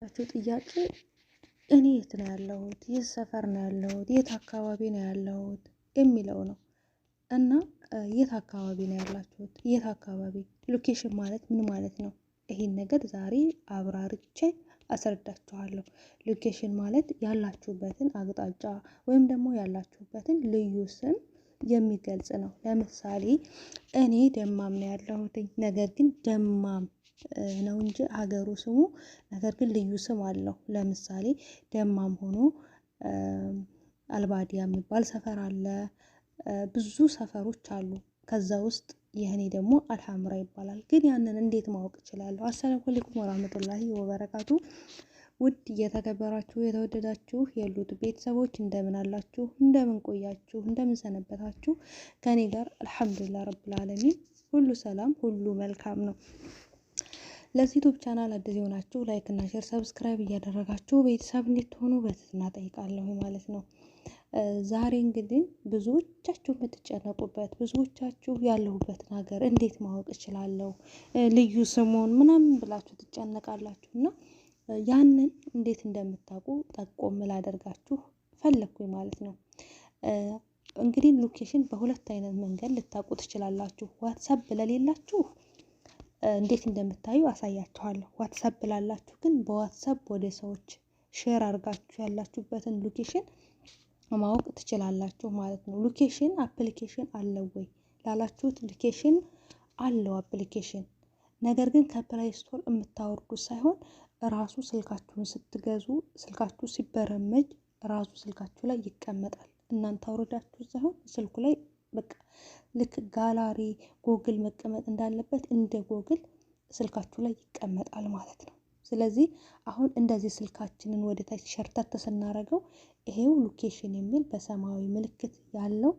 ጥያቄ እኔ የት ነው ያለሁት? የት ሰፈር ነው ያለሁት? የት አካባቢ ነው ያለሁት የሚለው ነው። እና የት አካባቢ ነው ያላችሁት? የት አካባቢ ሎኬሽን ማለት ምን ማለት ነው? ይሄን ነገር ዛሬ አብራርቼ አስረዳችኋለሁ። ሎኬሽን ማለት ያላችሁበትን አቅጣጫ ወይም ደግሞ ያላችሁበትን ልዩ ስም የሚገልጽ ነው። ለምሳሌ እኔ ደማም ነው ያለሁት፣ ነገር ግን ደማም ነው እንጂ ሀገሩ ስሙ ነገር ግን ልዩ ስም አለው። ለምሳሌ ደማም ሆኖ አልባዲያ የሚባል ሰፈር አለ። ብዙ ሰፈሮች አሉ። ከዛ ውስጥ የኔ ደግሞ አልሐምራ ይባላል። ግን ያንን እንዴት ማወቅ እችላለሁ? አሰላሙ አለይኩም ወራህመቱላሂ ወበረካቱ። ውድ እየተከበራችሁ የተወደዳችሁ የሉት ቤተሰቦች እንደምን አላችሁ? እንደምን ቆያችሁ? እንደምን ሰነበታችሁ? ከኔ ጋር አልሐምዱሊላህ ረብል ዓለሚን ሁሉ ሰላም፣ ሁሉ መልካም ነው። ለዚህ ዩቲዩብ ቻናል አዲስ የሆናችሁ ላይክ እና ሼር ሰብስክራይብ እያደረጋችሁ ቤተሰብ እንድትሆኑ በትህትና ጠይቃለሁ ማለት ነው። ዛሬ እንግዲህ ብዙዎቻችሁ የምትጨነቁበት፣ ብዙዎቻችሁ ያለሁበትን ሀገር እንዴት ማወቅ እችላለሁ ልዩ ስሙን ምናምን ብላችሁ ትጨነቃላችሁ እና ያንን እንዴት እንደምታውቁ ጠቆም ላደርጋችሁ ፈለኩኝ ማለት ነው። እንግዲህ ሎኬሽን በሁለት አይነት መንገድ ልታውቁ ትችላላችሁ። ዋትሳፕ ለሌላችሁ እንዴት እንደምታዩ አሳያችኋለሁ። ዋትሳፕ ላላችሁ ግን በዋትሳፕ ወደ ሰዎች ሼር አድርጋችሁ ያላችሁበትን ሎኬሽን ማወቅ ትችላላችሁ ማለት ነው። ሎኬሽን አፕሊኬሽን አለው ወይ ላላችሁት ሎኬሽን አለው አፕሊኬሽን። ነገር ግን ከፕላይ ስቶር የምታወርዱት ሳይሆን ራሱ ስልካችሁን ስትገዙ ስልካችሁ ሲበረመጅ ራሱ ስልካችሁ ላይ ይቀመጣል። እናንተ አውርዳችሁ ሳይሆን ስልኩ ላይ በቃ ልክ ጋላሪ ጎግል መቀመጥ እንዳለበት እንደ ጎግል ስልካችሁ ላይ ይቀመጣል ማለት ነው። ስለዚህ አሁን እንደዚህ ስልካችንን ወደ ታች ሸርተት ስናደርገው ይሄው ሎኬሽን የሚል በሰማያዊ ምልክት ያለው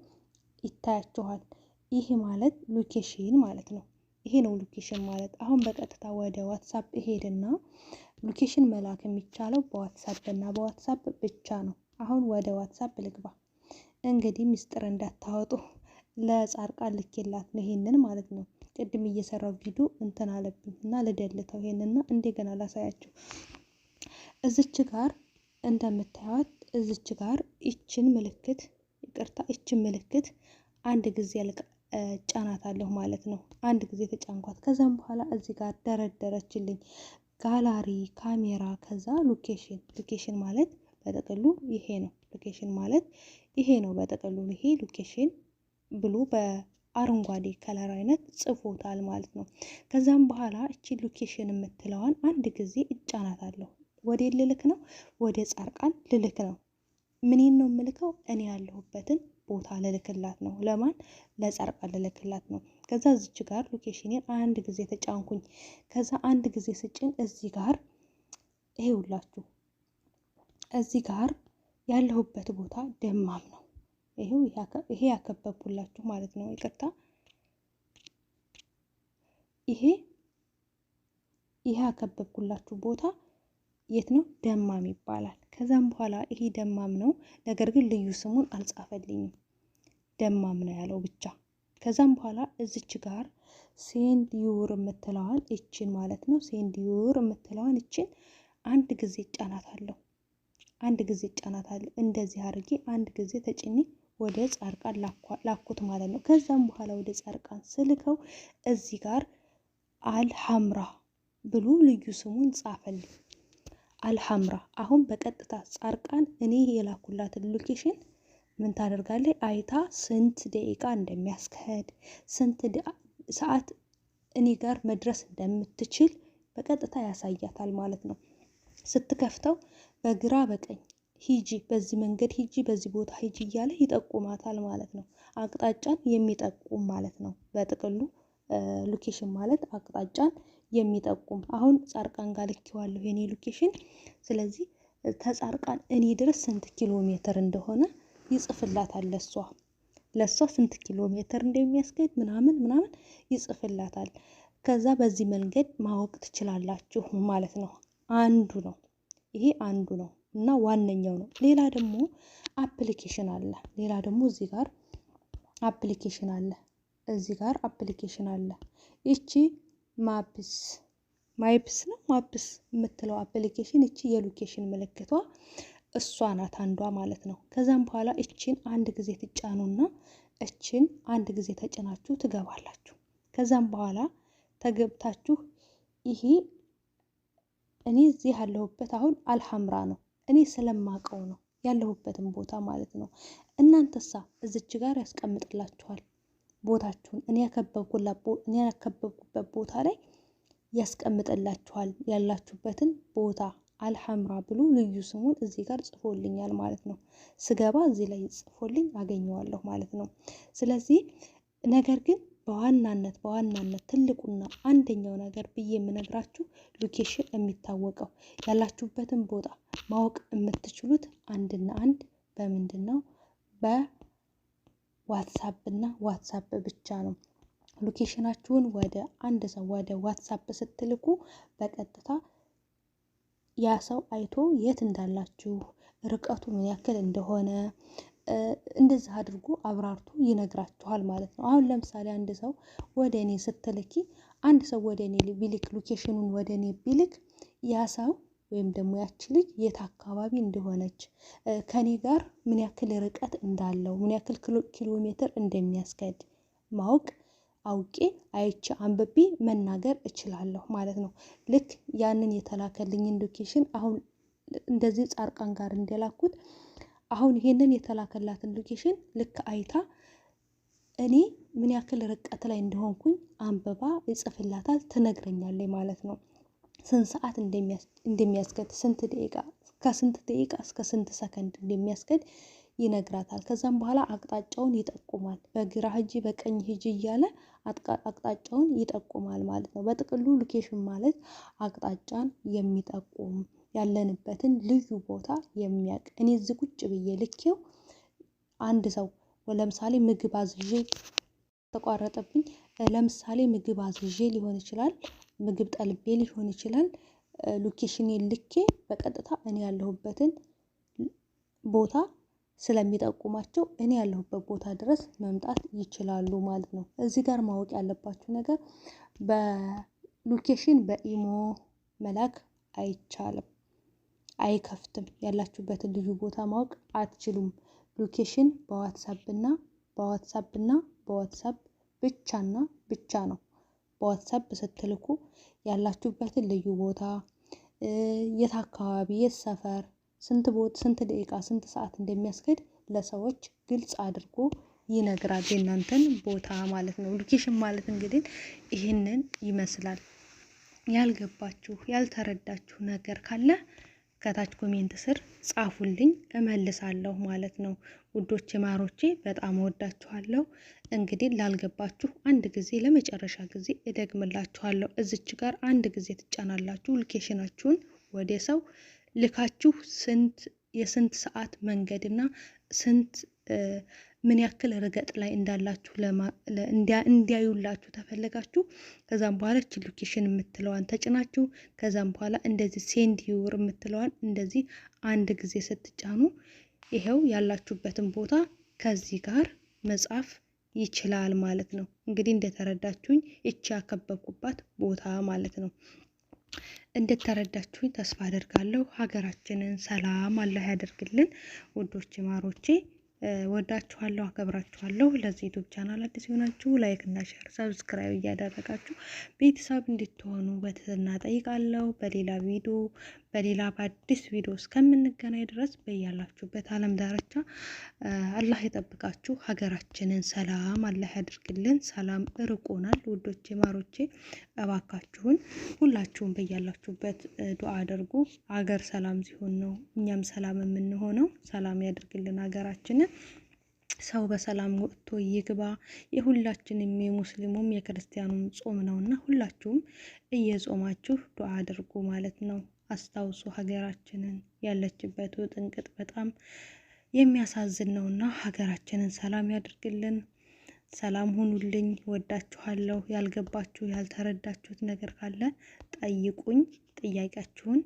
ይታያችኋል። ይሄ ማለት ሎኬሽን ማለት ነው። ይሄ ነው ሎኬሽን ማለት። አሁን በቀጥታ ወደ ዋትሳፕ እሄድና ሎኬሽን መላክ የሚቻለው በዋትሳፕ እና በዋትሳፕ ብቻ ነው። አሁን ወደ ዋትሳፕ ልግባ። እንግዲህ ሚስጥር እንዳታወጡ ለጻርቃን ልኬላት ነው ይሄንን ማለት ነው። ቅድም እየሰራው ቪዲዮ እንትን አለብኝ እና ልደልተው ይሄንና እንደገና ላሳያችሁ። እዚች ጋር እንደምታዩት እዚች ጋር ይችን ምልክት ይቅርታ፣ ይችን ምልክት አንድ ጊዜ ጫናታለሁ ማለት ነው። አንድ ጊዜ ተጫንኳት። ከዛም በኋላ እዚህ ጋር ደረደረችልኝ ጋላሪ፣ ካሜራ፣ ከዛ ሎኬሽን። ሎኬሽን ማለት በጥቅሉ ይሄ ነው። ሎኬሽን ማለት ይሄ ነው በጥቅሉ። ይሄ ሎኬሽን ብሎ በአረንጓዴ ከለር አይነት ጽፎታል ማለት ነው። ከዛም በኋላ እቺ ሎኬሽን የምትለዋን አንድ ጊዜ እጫናታለሁ። ወደ ልልክ ነው፣ ወደ ጻርቃን ልልክ ነው። ምንን ነው የምልከው? እኔ ያለሁበትን ቦታ ልልክላት ነው። ለማን? ለጻርቃን ልልክላት ነው። ከዛ እዚች ጋር ሎኬሽኔን አንድ ጊዜ ተጫንኩኝ። ከዛ አንድ ጊዜ ስጭን እዚህ ጋር ይሄውላችሁ፣ እዚህ ጋር ያለሁበት ቦታ ደማም ነው። ይሄ ያከበብኩላችሁ ማለት ነው። ይቅርታ፣ ይሄ ያከበብኩላችሁ ቦታ የት ነው? ደማም ይባላል። ከዛም በኋላ ይሄ ደማም ነው፣ ነገር ግን ልዩ ስሙን አልጻፈልኝም። ደማም ነው ያለው ብቻ። ከዛም በኋላ እዚች ጋር ሴንድ ዩር የምትለዋን እችን ማለት ነው። ሴንድ ዩር የምትለዋን እችን አንድ ጊዜ ጫናታለሁ። አንድ ጊዜ ጫናታለሁ። እንደዚህ አድርጌ አንድ ጊዜ ተጭኔ ወደ ጻርቃን ላኩት ማለት ነው። ከዛም በኋላ ወደ ጻርቃን ስልከው እዚህ ጋር አልሐምራ ብሎ ልዩ ስሙን ጻፈልኝ። አልሐምራ። አሁን በቀጥታ ጻርቃን እኔ የላኩላትን ሎኬሽን ምን ታደርጋለች? አይታ ስንት ደቂቃ እንደሚያስከድ ስንት ሰዓት እኔ ጋር መድረስ እንደምትችል በቀጥታ ያሳያታል ማለት ነው። ስትከፍተው በግራ በቀኝ ሂጂ፣ በዚህ መንገድ ሂጂ፣ በዚህ ቦታ ሂጂ እያለ ይጠቁማታል ማለት ነው። አቅጣጫን የሚጠቁም ማለት ነው። በጥቅሉ ሎኬሽን ማለት አቅጣጫን የሚጠቁም። አሁን ጻርቃን ጋር ልኬዋለሁ የኔ ሎኬሽን። ስለዚህ ተጻርቃን እኔ ድረስ ስንት ኪሎ ሜትር እንደሆነ ይጽፍላታል። ለሷ ስንት ኪሎ ሜትር እንደሚያስገድ ምናምን ይጽፍላታል። ከዛ በዚህ መንገድ ማወቅ ትችላላችሁ ማለት ነው። አንዱ ነው ይሄ፣ አንዱ ነው እና ዋነኛው ነው። ሌላ ደግሞ አፕሊኬሽን አለ። ሌላ ደግሞ እዚህ ጋር አፕሊኬሽን አለ። እዚህ ጋር አፕሊኬሽን አለ። ይቺ ማፕስ ማይፕስ ነው ማፕስ የምትለው አፕሊኬሽን እቺ የሎኬሽን ምልክቷ እሷ ናት አንዷ ማለት ነው። ከዛም በኋላ እቺን አንድ ጊዜ ትጫኑና እቺን አንድ ጊዜ ተጭናችሁ ትገባላችሁ። ከዛም በኋላ ተገብታችሁ ይሄ እኔ እዚህ ያለሁበት አሁን አልሐምራ ነው። እኔ ስለማቀው ነው ያለሁበትን ቦታ ማለት ነው። እናንተሳ እዚች ጋር ያስቀምጥላችኋል ቦታችሁን። እኔ ያከበብኩበት ቦታ ላይ ያስቀምጥላችኋል ያላችሁበትን ቦታ አልሐምራ ብሎ ልዩ ስሙን እዚህ ጋር ጽፎልኛል ማለት ነው። ስገባ እዚህ ላይ ጽፎልኝ አገኘዋለሁ ማለት ነው። ስለዚህ ነገር ግን በዋናነት ትልቁና አንደኛው ነገር ብዬ የምነግራችሁ ሎኬሽን የሚታወቀው ያላችሁበትን ቦታ ማወቅ የምትችሉት አንድና አንድ በምንድን ነው? በዋትሳፕ እና ዋትሳፕ ብቻ ነው። ሎኬሽናችሁን ወደ አንድ ሰው ወደ ዋትሳፕ ስትልኩ በቀጥታ ያ ሰው አይቶ የት እንዳላችሁ ርቀቱ ምን ያክል እንደሆነ እንደዚህ አድርጎ አብራርቶ ይነግራችኋል ማለት ነው። አሁን ለምሳሌ አንድ ሰው ወደ እኔ ስትልኪ አንድ ሰው ወደ እኔ ቢልክ ሎኬሽኑን ወደ እኔ ቢልክ ያ ሰው ወይም ደግሞ ያቺ ልጅ የት አካባቢ እንደሆነች ከኔ ጋር ምን ያክል ርቀት እንዳለው ምን ያክል ኪሎ ሜትር እንደሚያስከድ ማወቅ አውቄ አይቼ አንብቤ መናገር እችላለሁ ማለት ነው። ልክ ያንን የተላከልኝን ሎኬሽን አሁን እንደዚህ ጻርቃን ጋር እንደላኩት አሁን ይሄንን የተላከላትን ሎኬሽን ልክ አይታ እኔ ምን ያክል ርቀት ላይ እንደሆንኩኝ አንብባ ይጽፍላታል ትነግረኛለች ማለት ነው። ስንት ሰዓት እንደሚያስከድ ስንት ደቂቃ ከስንት ደቂቃ እስከ ስንት ሰከንድ እንደሚያስከድ ይነግራታል። ከዛም በኋላ አቅጣጫውን ይጠቁማል። በግራ ሂጂ በቀኝ ሂጂ እያለ አቅጣጫውን ይጠቁማል ማለት ነው። በጥቅሉ ሎኬሽን ማለት አቅጣጫን የሚጠቁም ያለንበትን ልዩ ቦታ የሚያውቅ። እኔ እዚህ ቁጭ ብዬ ልኬው አንድ ሰው ለምሳሌ ምግብ አዝዤ ተቋረጠብኝ። ለምሳሌ ምግብ አዝዤ ሊሆን ይችላል፣ ምግብ ጠልቤ ሊሆን ይችላል። ሎኬሽኔን ልኬ በቀጥታ እኔ ያለሁበትን ቦታ ስለሚጠቁማቸው እኔ ያለሁበት ቦታ ድረስ መምጣት ይችላሉ ማለት ነው። እዚህ ጋር ማወቅ ያለባችሁ ነገር በሎኬሽን በኢሞ መላክ አይቻልም፣ አይከፍትም። ያላችሁበትን ልዩ ቦታ ማወቅ አትችሉም። ሎኬሽን በዋትሳፕ ብቻና ብቻ ነው። በዋትሳፕ ስትልኩ ያላችሁበትን ልዩ ቦታ የት አካባቢ የት ሰፈር ስንት ደቂቃ ስንት ሰዓት እንደሚያስከድ ለሰዎች ግልጽ አድርጎ ይነግራል፣ የእናንተን ቦታ ማለት ነው። ሎኬሽን ማለት እንግዲህ ይህንን ይመስላል። ያልገባችሁ ያልተረዳችሁ ነገር ካለ ከታች ኮሜንት ስር ጻፉልኝ፣ እመልሳለሁ ማለት ነው። ውዶቼ ማሮቼ በጣም እወዳችኋለሁ። እንግዲህ ላልገባችሁ አንድ ጊዜ ለመጨረሻ ጊዜ እደግምላችኋለሁ። እዚች ጋር አንድ ጊዜ ትጫናላችሁ። ሎኬሽናችሁን ወደ ሰው ልካችሁ የስንት ሰዓት መንገድና ስንት ምን ያክል ርቀት ላይ እንዳላችሁ እንዲያዩላችሁ ተፈለጋችሁ። ከዛም በኋላ እቺ ሎኬሽን የምትለዋን ተጭናችሁ ከዛም በኋላ እንደዚህ ሴንድ ዩር የምትለዋን እንደዚህ አንድ ጊዜ ስትጫኑ ይሄው ያላችሁበትን ቦታ ከዚህ ጋር መጻፍ ይችላል ማለት ነው። እንግዲህ እንደተረዳችሁኝ እቺ ያከበብኩባት ቦታ ማለት ነው። እንደተረዳችሁኝ ተስፋ አደርጋለሁ። ሀገራችንን ሰላም አላህ ያደርግልን። ውዶቼ ማሮቼ ወዳችኋለሁ፣ አከብራችኋለሁ። ለዚህ ዩቲዩብ ቻናል አዲስ ሆናችሁ ላይክ እና ሼር ሰብስክራይብ እያደረጋችሁ ቤተሰብ እንድትሆኑ በትህትና ጠይቃለሁ። በሌላ በአዲስ ቪዲዮ እስከምንገናኝ ድረስ በያላችሁበት ዓለም ዳርቻ አላህ ይጠብቃችሁ። ሀገራችንን ሰላም አላህ ያደርግልን። ሰላም እርቆናል። ውዶቼ ማሮቼ እባካችሁን ሁላችሁም በያላችሁበት ዱዓ አድርጉ። ሀገር ሰላም ሲሆን ነው እኛም ሰላም የምንሆነው። ሰላም ያደርግልን ሀገራችንን። ሰው በሰላም ወጥቶ ይግባ። የሁላችንም የሙስሊሙም የክርስቲያኑም ጾም ነውና ሁላችሁም እየጾማችሁ ዱዓ አድርጉ ማለት ነው። አስታውሱ ሀገራችንን። ያለችበት ውጥንቅጥ በጣም የሚያሳዝን ነውና ሀገራችንን ሰላም ያደርግልን። ሰላም ሁኑልኝ። ወዳችኋለሁ። ያልገባችሁ ያልተረዳችሁት ነገር ካለ ጠይቁኝ። ጥያቄያችሁን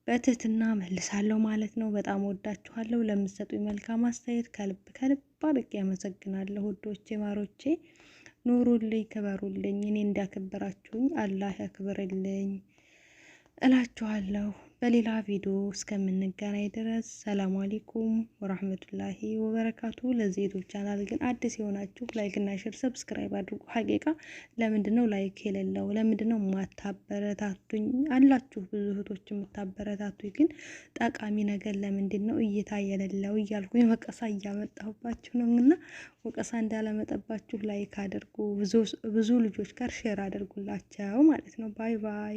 በትህትና መልሳለሁ ማለት ነው። በጣም ወዳችኋለሁ። ለምትሰጡኝ መልካም አስተያየት ከልብ አድርጌ አመሰግናለሁ። ውዶቼ ማሮቼ ኑሩልኝ፣ ክበሩልኝ። እኔ እንዳከበራችሁኝ አላህ ያክብርልኝ። እላችኋለሁ። በሌላ ቪዲዮ እስከምንገናኝ ድረስ ሰላም አለይኩም ወራህመቱላሂ ወበረካቱ። ለዚህ ዩቲዩብ ቻናል ግን አዲስ የሆናችሁ ላይክ እና ሼር ሰብስክራይብ አድርጉ። ሀቂቃ ለምንድነው ላይክ የሌለው? ለምንድነው ማታበረታቱኝ? አላችሁ ብዙ እህቶች የምታበረታቱኝ፣ ግን ጠቃሚ ነገር ለምንድነው እይታ የሌለው እያልኩኝ ወቀሳ እያመጣሁባችሁ ነው። እና ወቀሳ እንዳለመጠባችሁ ላይክ አድርጉ። ብዙ ልጆች ጋር ሼር አድርጉላቸው ማለት ነው። ባይ ባይ።